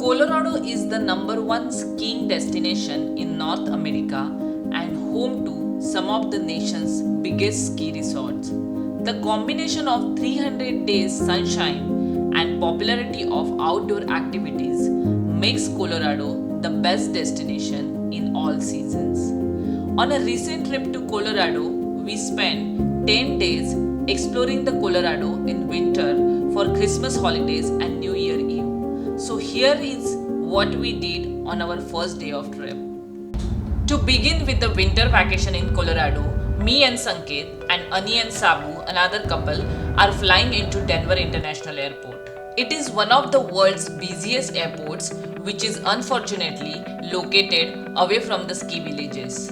Colorado is the number one skiing destination in North America and home to some of the nation's biggest ski resorts. The combination of 300 days sunshine and popularity of outdoor activities makes Colorado the best destination in all seasons. On a recent trip to Colorado, we spent 10 days exploring the Colorado in winter for Christmas holidays and New Year Eve. So here is what we did on our first day of trip. To begin with the winter vacation in Colorado, me and Sanket and Ani and Sabu, another couple, are flying into Denver International Airport. It is one of the world's busiest airports, which is unfortunately located away from the ski villages.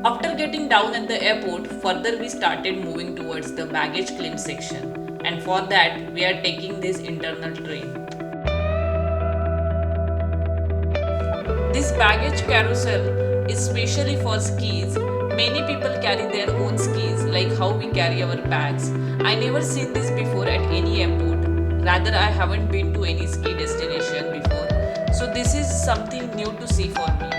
After getting down at the airport, further we started moving towards the baggage claim section, and for that we are taking this internal train. This baggage carousel is specially for skis. Many people carry their own skis like how we carry our bags. I never seen this before at any airport. Rather, I haven't been to any ski destination before. So this is something new to see for me.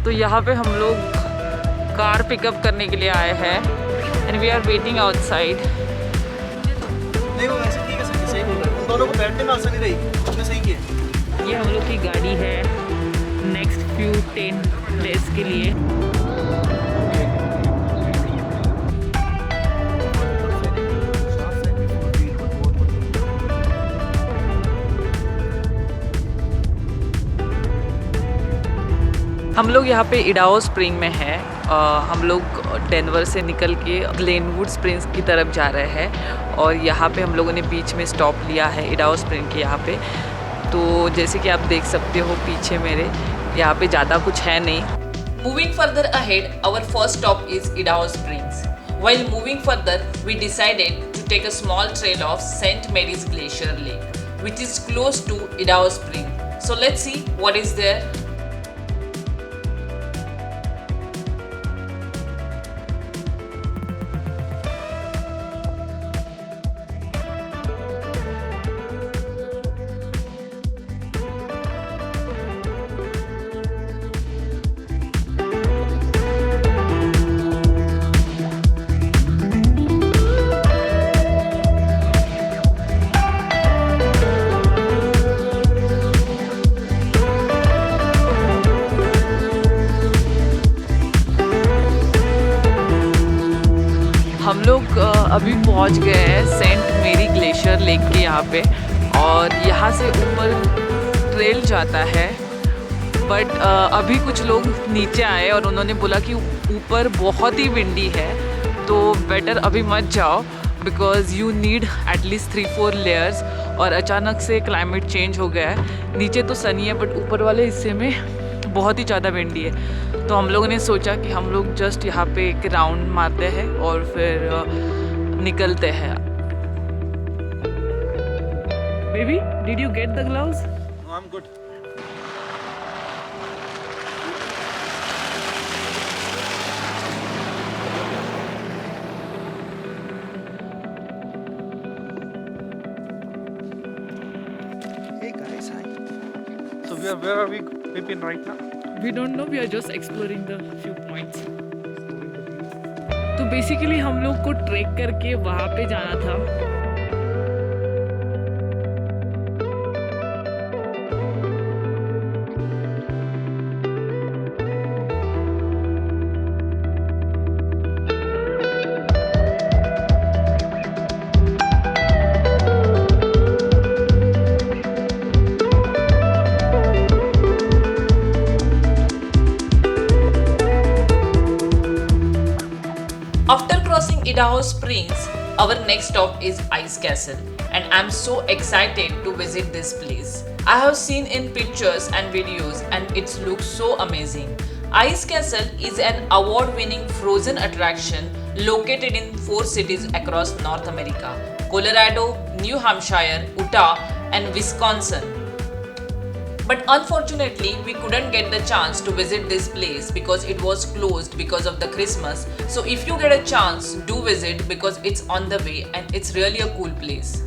तो यहाँ पे हम लोग car pickup करने के लिए आए हैं and we are waiting outside. नहीं वो वैसे ठीक है, सही बोल रहे हैं। उन दोनों को बैठने में आसानी रहेगी, उसने सही किया। ये हम लोग की गाड़ी है नेक्स्ट फ्यू 10 डेज के लिए। हम लोग यहाँ पे इडाहो स्प्रिंग में हैं। हम लोग डेनवर से निकल के ग्लेनवुड स्प्रिंग्स की तरफ जा रहे हैं और यहाँ पे हम लोगों ने बीच में स्टॉप लिया है इडाहो स्प्रिंग के यहाँ पे। तो जैसे कि आप देख सकते हो पीछे मेरे, यहाँ पे ज़्यादा कुछ है नहीं। Moving further ahead, our first stop is Idaho Springs. While moving further, we decided to take a small trail of St. Mary's Glacier Lake, which is close to Idaho Spring. So let's see what is there. हम लोग अभी पहुंच गए हैं Saint मेरी glacier lake के यहाँ पे और यहाँ से ऊपर ट्रेल जाता है। बट अभी कुछ लोग नीचे आए और उन्होंने बोला कि ऊपर बहुत ही विंडी है, तो बेटर अभी मत जाओ because you need at least 3-4 layers. और अचानक से क्लाइमेट चेंज हो गया है। नीचे तो सनी है बट ऊपर वाले हिस्से में बहुत ही ज़्यादा विंडी है। तो हम लोगों ने सोचा कि हम लोग जस्ट यहाँ पे एक राउंड मारते हैं और फिर निकलते हैं। Baby, did you get the gloves? No, I'm good. Hey guys, hi. So where are we been right now? We don't know, we are just exploring the few points. तो बेसिकली हम लोग को ट्रेक करके वहाँ पे जाना था। After crossing Idaho Springs, our next stop is Ice Castle, and I'm so excited to visit this place. I have seen in pictures and videos and it looks so amazing. Ice Castle is an award-winning frozen attraction located in 4 cities across North America: Colorado, New Hampshire, Utah, and Wisconsin. But unfortunately, we couldn't get the chance to visit this place because it was closed because of the Christmas. So if you get a chance, do visit because it's on the way and it's really a cool place.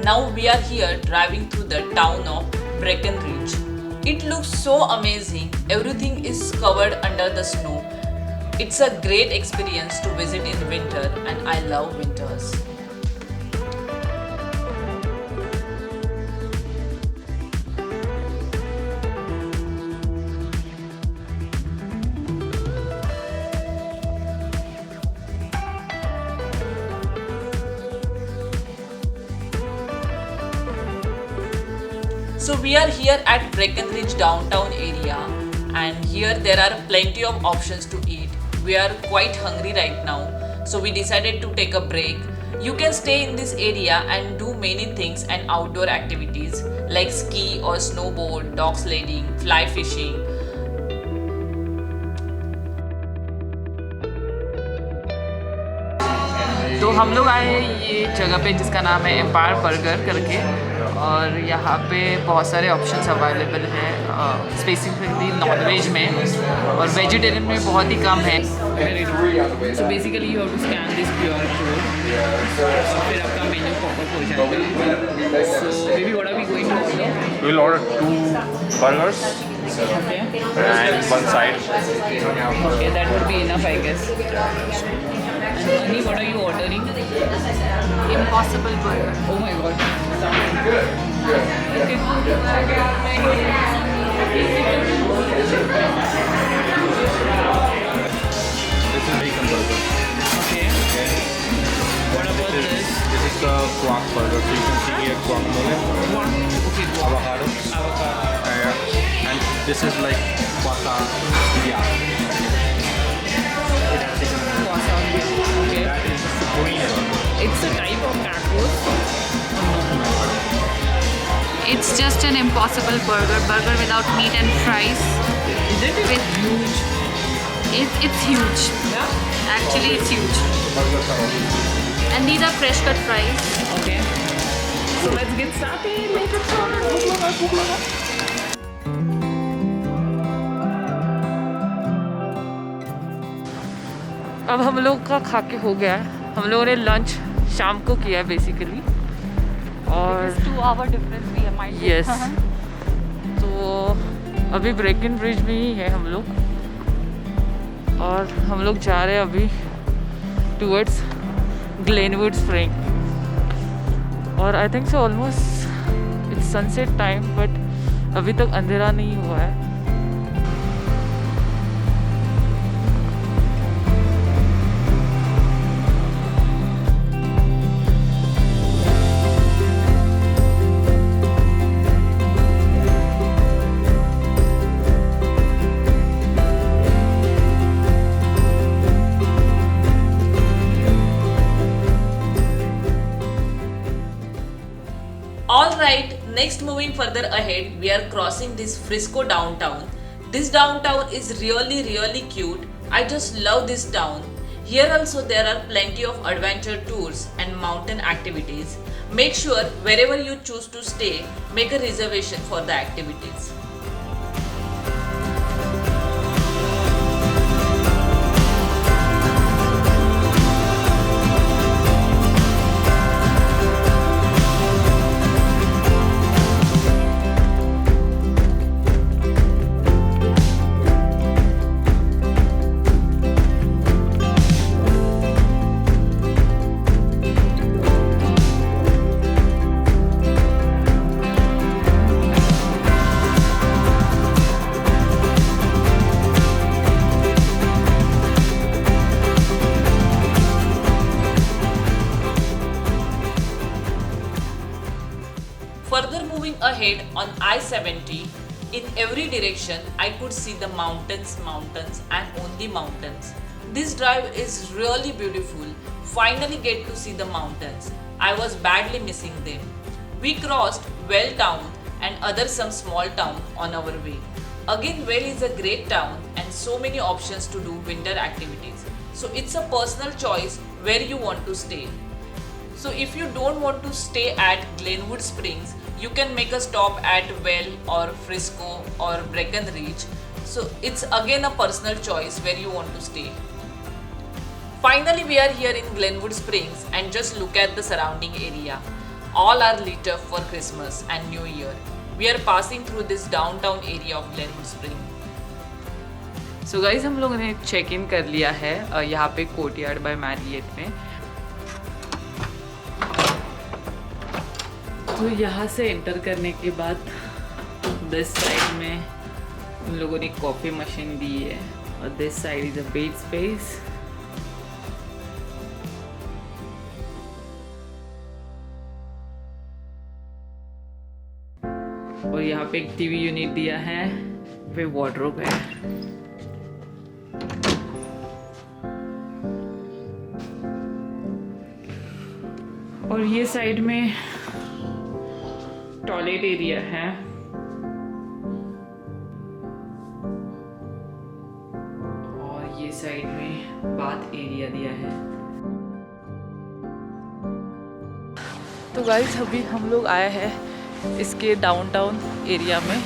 Now we are here driving through the town of Breckenridge. It looks so amazing. Everything is covered under the snow. It's a great experience to visit in winter and I love winters. So we are here at Breckenridge downtown area and here there are plenty of options to eat. We are quite hungry right now, so we decided to take a break. You can stay in this area and do many things and outdoor activities like ski or snowboard, dog sledding, fly fishing. तो हम लोग आए हैं ये जगह पे जिसका नाम है एम्पायर बर्गर करके और यहाँ पे बहुत सारे ऑप्शंस अवेलेबल हैं स्पेसिफिकली नॉन वेज में और वेजिटेरियन में बहुत ही कम है. So basically you have to scan this QR code फिर आपका मेन्यू पॉपअप हो जाएगा. So baby what are we going to order? We'll order 2 burgers and 1 side. Okay, that would be enough, I guess. And Annie, what are you ordering? Impossible burger. Oh my god. Okay. This is bacon burger. Okay. What about this? This is the guac burger. So you can see here guacamole, Okay, avocado, avocado. and this is like guacamole. Okay. That is green burger. It's a type of tacos. It's just an impossible burger. Burger without meat and fries. Is it With huge? It's huge. Yeah. Actually, it's huge. And these are fresh cut fries. Okay. So let's get started. Make it fun. अब हम लोग का खा के हो गया है. हम लोगों ने लंच शाम को किया है बेसिकली और 2 hour difference we might. Yes तो अभी ब्रेकनब्रिज में ही है हम लोग और हम लोग जा रहे हैं अभी टूवर्ड्स ग्लेनवुड स्प्रिंग और I think so almost it's sunset time but अभी तक अंधेरा नहीं हुआ है. Alright, next moving further ahead, we are crossing this Frisco downtown. This downtown is really cute. I just love this town. Here also there are plenty of adventure tours and mountain activities. Make sure wherever you choose to stay, make a reservation for the activities. ahead on I-70, in every direction I could see the mountains and only mountains. This drive is really beautiful. Finally get to see the mountains. I was badly missing them. We crossed Well town and other some small town on our way. Again, Well is a great town and so many options to do winter activities. So it's a personal choice where you want to stay. So if you don't want to stay at Glenwood Springs, you can make a stop at Well or Frisco or Breckenridge. So it's again a personal choice where you want to stay. Finally, we are here in Glenwood Springs and just look at the surrounding area. All are lit up for Christmas and New Year. We are passing through this downtown area of Glenwood Springs. So guys हम लोगों ने check in कर लिया है यहाँ पे courtyard bye Marriott में. तो यहाँ से एंटर करने के बाद दिस साइड में उन लोगों ने कॉफ़ी मशीन दी है और this side is a bed space. और यहाँ पे एक टीवी यूनिट दिया है, पे वार्डरोब है. और ये साइड में टॉयलेट एरिया है. और ये साइड में बाथ एरिया दिया है. तो गाइस अभी हम लोग आए हैं इसके डाउनटाउन एरिया में.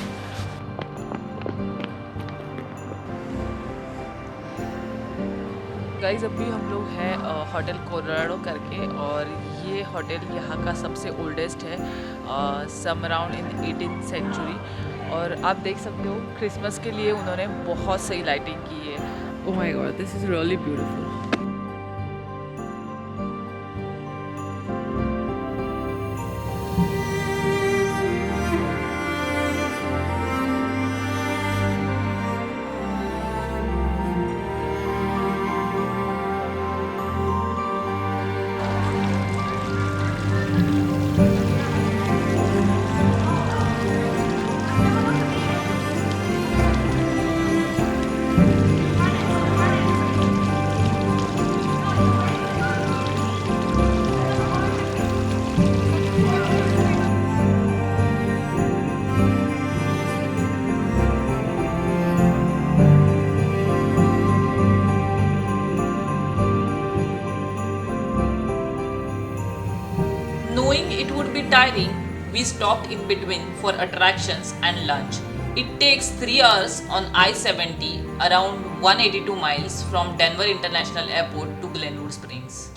गाइस अभी हम लोग हैं होटल कोलोराडो करके, और ये होटल यहाँ का सबसे ओल्डेस्ट है, some around in 18th century. और आप देख सकते हो क्रिसमस के लिए उन्होंने बहुत सही लाइटिंग की है. Oh my God, this is really beautiful. Knowing it would be tiring, we stopped in between for attractions and lunch. It takes 3 hours on I-70, around 182 miles from Denver International Airport to Glenwood Springs.